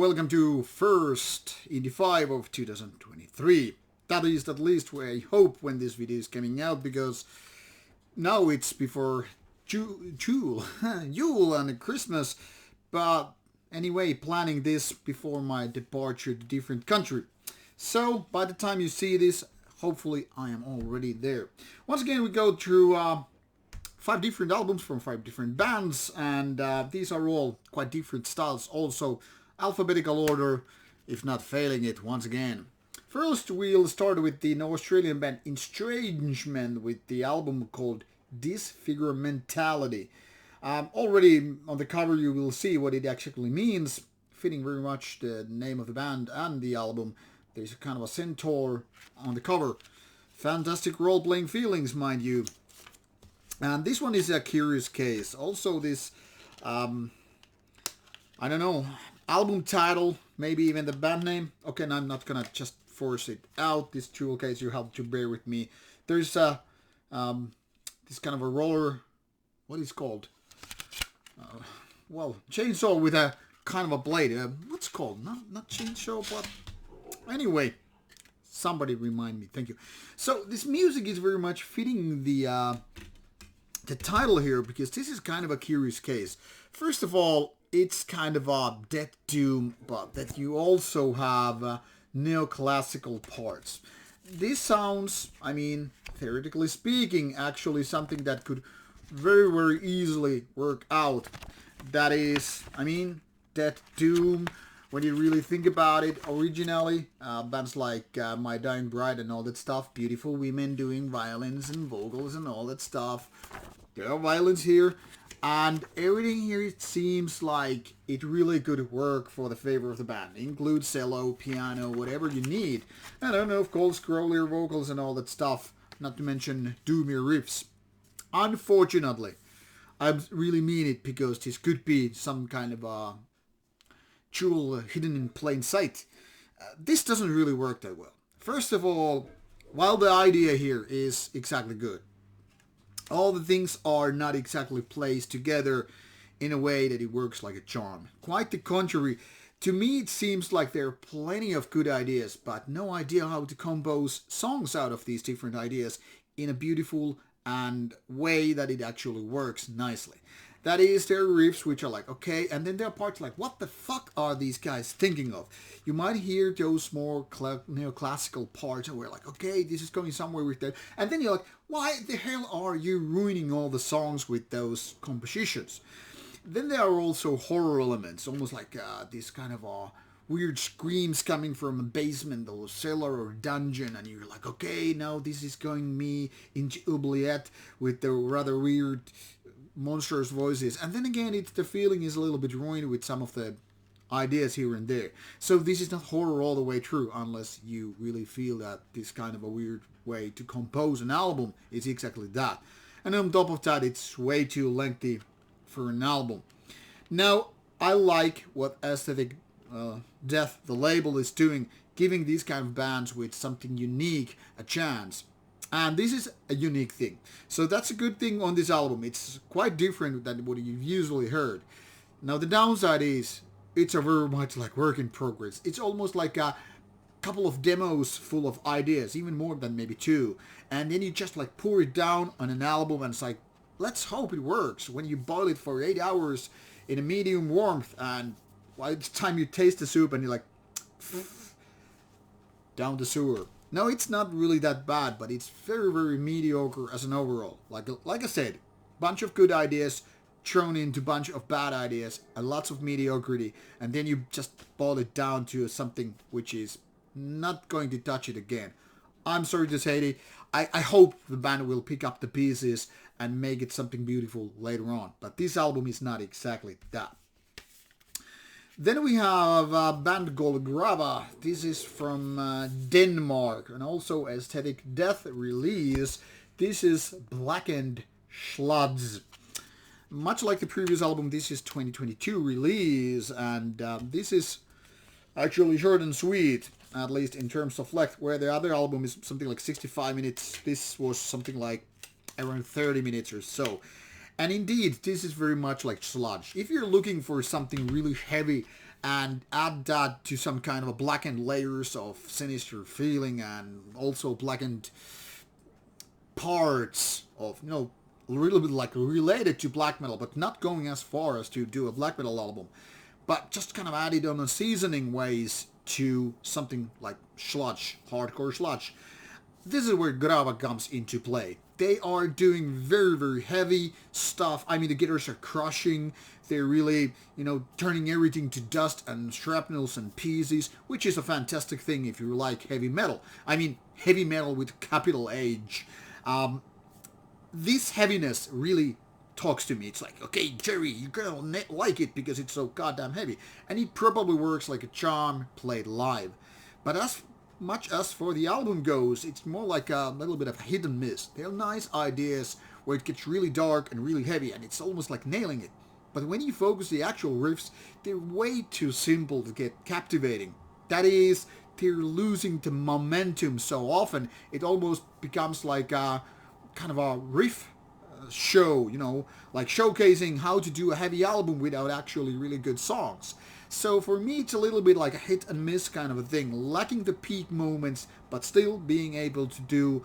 welcome to first Indie 5 of 2023. That is at least where I hope when this video is coming out, because now it's before Yule and Christmas, but anyway, planning this before my departure to different country. So by the time you see this, hopefully I am already there. Once again, we go through 5 different albums from 5 different bands, and these are all quite different styles, also alphabetical order, if not failing it once again. First, we'll start with the Australian band Estrangement with the album called Disfigurementality. Already on the cover you will see what it actually means, fitting very much the name of the band and the album. There's a kind of a centaur on the cover. Fantastic role-playing feelings, mind you. And this one is a curious case. Also this, I don't know, album title, maybe even the band name. Okay, and I'm not gonna just force it out. This jewel case, you have to bear with me. There's a, this kind of a roller, what is it called? Well, chainsaw with a kind of a blade. What's it called? Not chainsaw, but anyway. Somebody remind me, thank you. So this music is very much fitting the title here, because this is kind of a curious case. First of all, it's kind of a death doom, but that you also have neoclassical parts. This sounds, I mean, theoretically speaking, actually something that could very, very easily work out. That is, I mean, death doom. When you really think about it, originally, bands like My Dying Bride and all that stuff, beautiful women doing violins and vocals and all that stuff. There are violins here, and everything here, it seems like it really could work for the favor of the band. Includes cello, piano, whatever you need. I don't know, of course, scrollier vocals and all that stuff, not to mention doomier riffs. Unfortunately, I really mean it, because this could be some kind of a jewel hidden in plain sight. This doesn't really work that well. First of all, while the idea here is exactly good, all the things are not exactly placed together in a way that it works like a charm. Quite the contrary. To me, it seems like there are plenty of good ideas, but no idea how to compose songs out of these different ideas in a beautiful and way that it actually works nicely. That is, there are riffs which are like, okay, and then there are parts like, what the fuck are these guys thinking of? You might hear those more neoclassical parts where like, okay, this is going somewhere with that. And then you're like, why the hell are you ruining all the songs with those compositions? Then there are also horror elements, almost like this kind of weird screams coming from a basement or cellar or dungeon, and you're like, okay, now this is going me into oubliette with the rather weird monstrous voices. And then again, the feeling is a little bit ruined with some of the ideas here and there. So this is not horror all the way through, unless you really feel that this kind of a weird way to compose an album is exactly that. And on top of that, it's way too lengthy for an album. Now, I like what Aesthetic Death, the label, is doing, giving these kind of bands with something unique a chance. And this is a unique thing. So that's a good thing on this album. It's quite different than what you've usually heard. Now the downside is, it's a very much like work in progress. It's almost like a couple of demos full of ideas, even more than maybe 2. And then you just like pour it down on an album, and it's like, let's hope it works. When you boil it for 8 hours in a medium warmth, and by the time you taste the soup and you're like, down the sewer. No, it's not really that bad, but it's very, very mediocre as an overall. Like I said, bunch of good ideas thrown into bunch of bad ideas and lots of mediocrity, and then you just boil it down to something which is not going to touch it again. I'm sorry to say it. I hope the band will pick up the pieces and make it something beautiful later on, but this album is not exactly that. Then we have a band called Grava. This is from Denmark, and also Aesthetic Death release. This is Blackened Sluds. Much like the previous album, this is 2022 release, and this is actually short and sweet, at least in terms of length, where the other album is something like 65 minutes. This was something like around 30 minutes or so. And indeed, this is very much like sludge. If you're looking for something really heavy and add that to some kind of a blackened layers of sinister feeling and also blackened parts of, you know, a little bit like related to black metal, but not going as far as to do a black metal album, but just kind of added on a seasoning ways to something like sludge, hardcore sludge. This is where Grava comes into play. They are doing very, very heavy stuff. I mean, the guitars are crushing. They're really, you know, turning everything to dust and shrapnels and pieces, which is a fantastic thing if you like heavy metal. I mean, heavy metal with capital H. This heaviness really talks to me. It's like, okay, Jerry, you're gonna like it because it's so goddamn heavy. And it probably works like a charm played live. But as much as for the album goes, it's more like a little bit of a hit and miss. There are nice ideas where it gets really dark and really heavy, and it's almost like nailing it. But when you focus the actual riffs, they're way too simple to get captivating. That is, they're losing the momentum so often, it almost becomes like a kind of a riff show, you know, like showcasing how to do a heavy album without actually really good songs. So for me, it's a little bit like a hit and miss kind of a thing, lacking the peak moments, but still being able to do,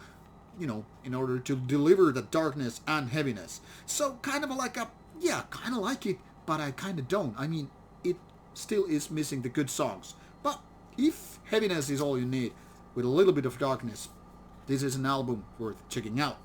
you know, in order to deliver the darkness and heaviness. So kind of like a, yeah, kind of like it, but I kind of don't. I mean, it still is missing the good songs. But if heaviness is all you need, with a little bit of darkness, this is an album worth checking out.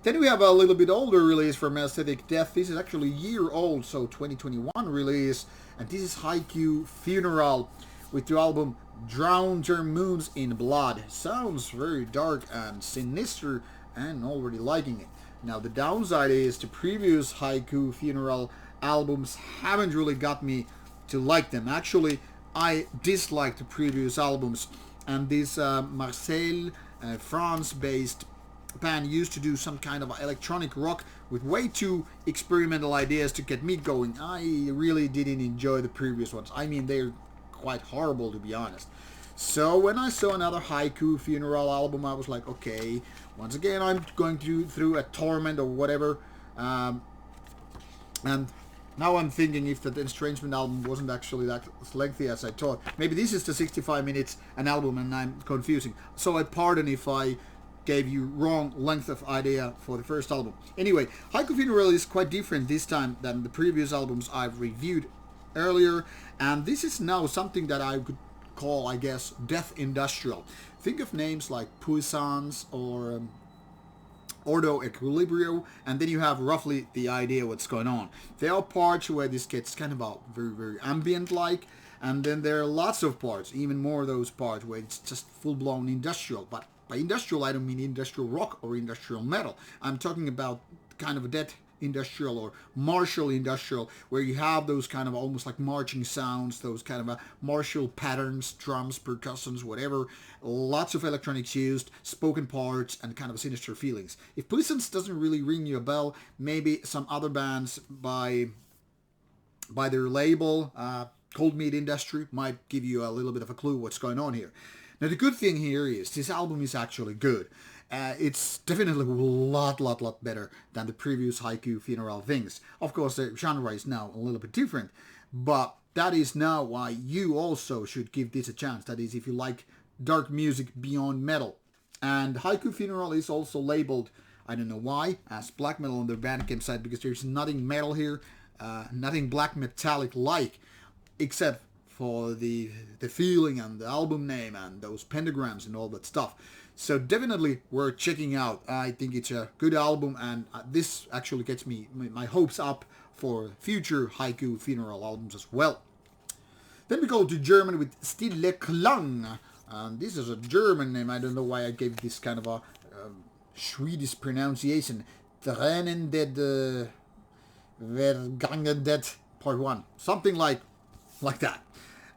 Then we have a little bit older release from Aesthetic Death. This is actually a year old, so 2021 release. And this is Haiku Funeral with the album Drown Their Moons in Blood. Sounds very dark and sinister and already liking it. Now the downside is the previous Haiku Funeral albums haven't really got me to like them. Actually, I disliked the previous albums. And this Marseille, France-based band used to do some kind of electronic rock with way too experimental ideas to get me going. I really didn't enjoy the previous ones. I mean, they're quite horrible, to be honest. So when I saw another Haiku Funeral album, I was like, okay, once again I'm going through a torment or whatever. And now I'm thinking if that Estrangement album wasn't actually that lengthy as I thought. Maybe this is the 65 minutes an album and I'm confusing. So I pardon if I gave you wrong length of idea for the first album. Anyway, Haiku Funeral is quite different this time than the previous albums I've reviewed earlier, and this is now something that I could call, I guess, death industrial. Think of names like Puissance or Ordo Equilibrio, and then you have roughly the idea what's going on. There are parts where this gets kind of a very, very ambient-like, and then there are lots of parts, even more of those parts where it's just full-blown industrial. But by industrial, I don't mean industrial rock or industrial metal. I'm talking about kind of a death industrial or martial industrial, where you have those kind of almost like marching sounds, those kind of martial patterns, drums, percussions, whatever. Lots of electronics used, spoken parts, and kind of sinister feelings. If Puissance doesn't really ring you a bell, maybe some other bands by their label, Cold Meat Industry, might give you a little bit of a clue what's going on here. Now, the good thing here is this album is actually good. It's definitely a lot better than the previous Haiku Funeral things. Of course, the genre is now a little bit different, but that is now why you also should give this a chance. That is, if you like dark music beyond metal. And Haiku Funeral is also labeled, I don't know why, as black metal on their Bandcamp site, because there's nothing metal here, nothing black metallic-like, except for the feeling and the album name and those pentagrams and all that stuff. So definitely worth checking out. I think it's a good album, and this actually gets me my hopes up for future Haiku Funeral albums as well. Then we go to German with Stilleklang. This is a German name. I don't know why I gave this kind of a Swedish pronunciation. Tränen der Vergangenheit Part 1. Something like that.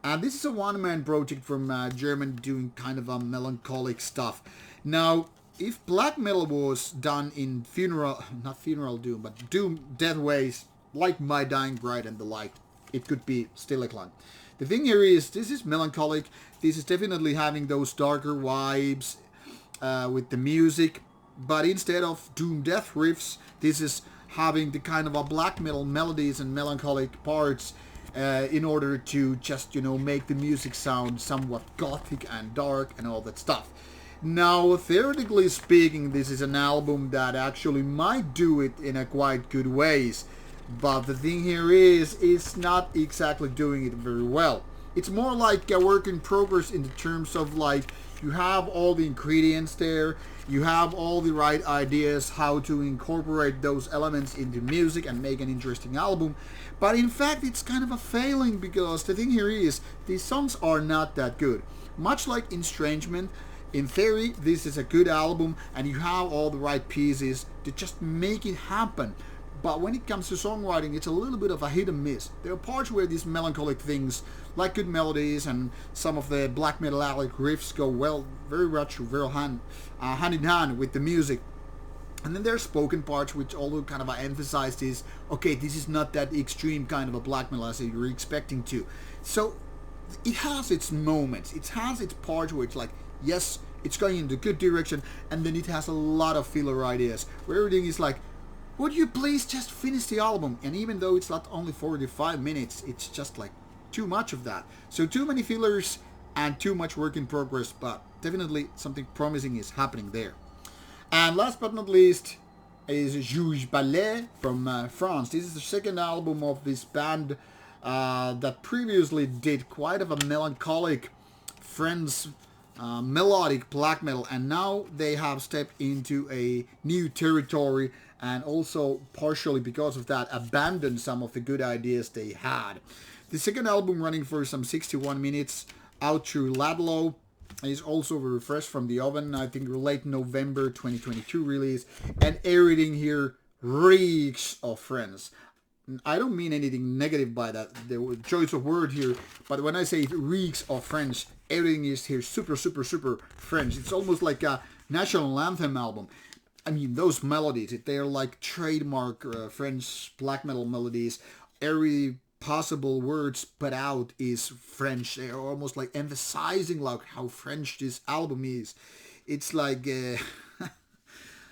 And this is a one-man project from Germany doing kind of a melancholic stuff. Now, if black metal was done in not funeral doom, but doom death ways, like My Dying Bride and the like, it could be Stilleklang. The thing here is, this is melancholic. This is definitely having those darker vibes with the music. But instead of doom death riffs, this is having the kind of a black metal melodies and melancholic parts in order to just, make the music sound somewhat gothic and dark and all that stuff. Now, theoretically speaking, this is an album that actually might do it in a quite good ways. But the thing here is, it's not exactly doing it very well. It's more like a work in progress in the terms of like, you have all the ingredients there, you have all the right ideas how to incorporate those elements into music and make an interesting album. But in fact, it's kind of a failing because the thing here is, these songs are not that good. Much like Estrangement, in theory, this is a good album and you have all the right pieces to just make it happen. But when it comes to songwriting, it's a little bit of a hit and miss. There are parts where these melancholic things, like good melodies and some of the black metallic riffs go very much hand in hand with the music. And then there are spoken parts which also kind of emphasize this, okay, this is not that extreme kind of a black metal as you're expecting to. So it has its moments. It has its parts where it's like, yes, it's going in the good direction, and then it has a lot of filler ideas where everything is like, would you please just finish the album? And even though it's not only 45 minutes, it's just like too much of that. So too many fillers and too much work in progress, but definitely something promising is happening there. And last but not least is Jours Pâles from France. This is the second album of this band that previously did quite of a melancholic French melodic black metal, and now they have stepped into a new territory and also partially because of that abandoned some of the good ideas they had. The second album, running for some 61 minutes out through Ladlow, is also very fresh from the oven. I think late November 2022 release, and everything here reeks of French. I don't mean anything negative by that, the choice of word here, but when I say it reeks of French, everything is here super French. It's almost like a national anthem album. I mean, those melodies, they're like trademark French black metal melodies. Every possible words put out is French. They're almost like emphasizing like how French this album is. It's like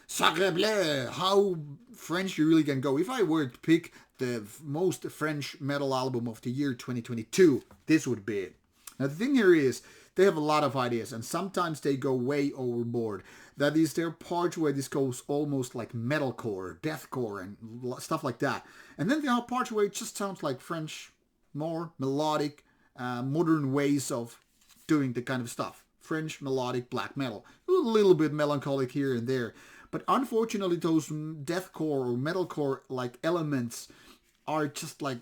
sacre bleu, how French you really can go. If I were to pick the most French metal album of the year 2022, this would be it. Now the thing here is, they have a lot of ideas and sometimes they go way overboard. That is, there are parts where this goes almost like metalcore, deathcore and stuff like that. And then there are parts where it just sounds like French, more melodic, modern ways of doing the kind of stuff. French melodic black metal. A little bit melancholic here and there. But unfortunately, those deathcore or metalcore like elements are just like,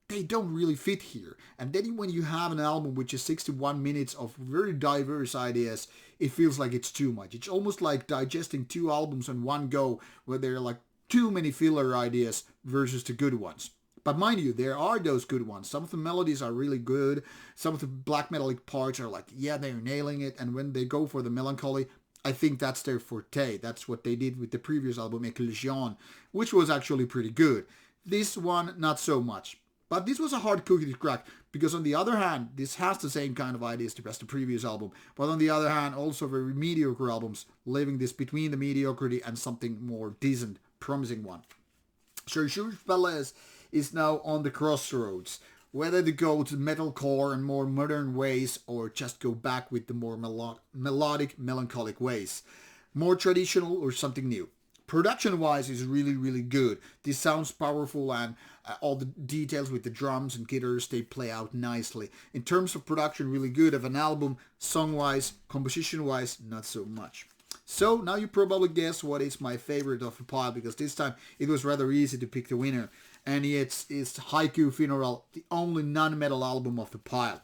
they don't really fit here. And then when you have an album which is 61 minutes of very diverse ideas, it feels like it's too much. It's almost like digesting two albums in one go, where there are like too many filler ideas versus the good ones. But mind you, there are those good ones. Some of the melodies are really good. Some of the black metallic parts are like, yeah, they're nailing it. And when they go for the melancholy, I think that's their forte. That's what they did with the previous album, Estrangement, which was actually pretty good. This one, not so much. But this was a hard cookie to crack, because on the other hand, this has the same kind of ideas as the previous album. But on the other hand, also very mediocre albums, leaving this between the mediocrity and something more decent, promising one. So Jours Pâles is now on the crossroads, whether to go to metalcore and more modern ways, or just go back with the more melodic, melancholic ways. More traditional or something new. Production-wise is really good. This sounds powerful, and all the details with the drums and guitars, they play out nicely. In terms of production, really good of an album. Song-wise, composition-wise, not so much. So now you probably guess what is my favorite of the pile, because this time it was rather easy to pick the winner. And it's Haiku Funeral, the only non-metal album of the pile.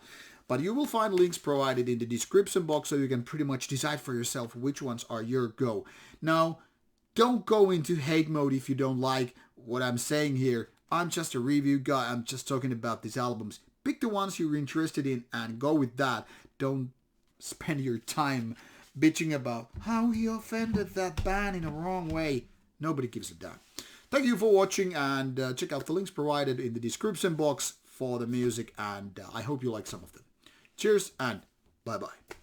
But you will find links provided in the description box, so you can pretty much decide for yourself which ones are your go. Now, don't go into hate mode if you don't like what I'm saying here. I'm just a review guy. I'm just talking about these albums. Pick the ones you're interested in and go with that. Don't spend your time bitching about how he offended that band in a wrong way. Nobody gives a damn. Thank you for watching, and check out the links provided in the description box for the music, and I hope you like some of them. Cheers and bye-bye.